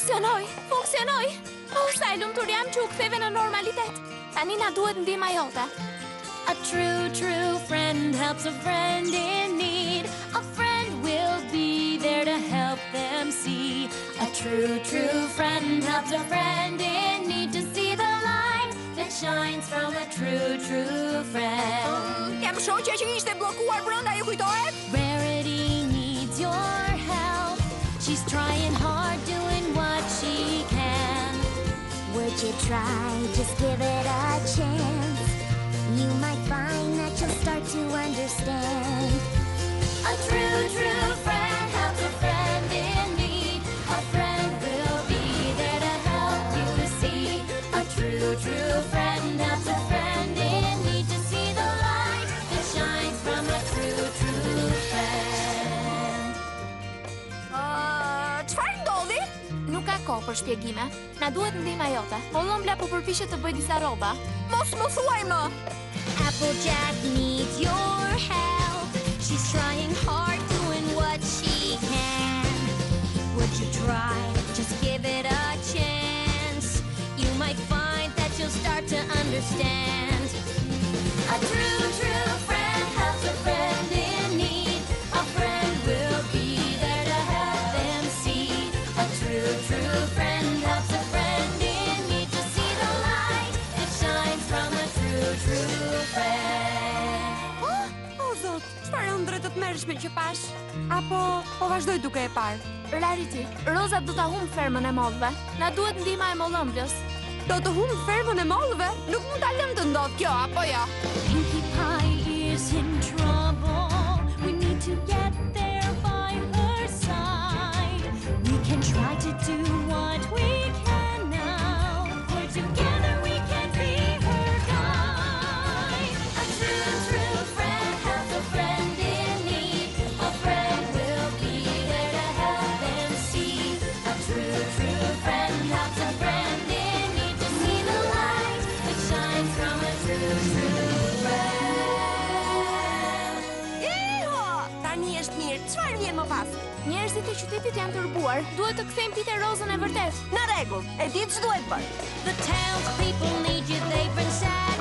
Funksionoi! Sa e lumtur jam që u ktheve në normalitet. Tani na duhet ndihma jote. A true friend helps a friend in need. A friend will be there to help them see. A true friend helps a friend in need to see the light that shines from a true friend. Jam shoqja që ishte bllokuar brenda, ju kujtohet? Rarity needs your help. She's trying hard, doing what she can. Would you try, just give it a chance? You might find that you'll start to understand. A true friend helps a friend in need. A friend will be there to help you see. A true friend helps a friend in need to see the light that shines from a true friend. Çfarë ndodhi? Nuk ka kohë për shpjegime. Na duhet ndihma jote. Olombla po përpiqet të bëjë disa rroba. Mos më thuaj më. Applejack needs your help. She's trying hard, doing what she can. Would you try? Just give it a chance. You might find that you'll start to understand. A true friend helps a friend in need. A friend will be there to help them see. A true friend helps a friend in need to see the light that shines from a true friend. O zot, çfarë ëndre të tmerrshme që pash? Apo po vazhdoj duke e parë? Rarity, Roza do ta humb fermën e mollëve. Na duhet ndihma e mollëmblës. Do të humb fermën e mollëve? Nuk mund ta lëm të ndodh kjo, apo jo? Pinkie Pie is in trouble. We need to get there by her side. We can try to do what we can now. For together we can be her guide. A true friend helps a friend in need. A friend will be there to help them see. A true friend helps a friend in need to see the light that shines from a true friend. Tani është mirë. Çfarë vjen më pas? Njerëzit e qytetit janë turbuar. Duhet të kthejmë Peter Rozën e vërtet. Në rregull. E di ç'duhet bërë. The townspeople need you, they've been sad.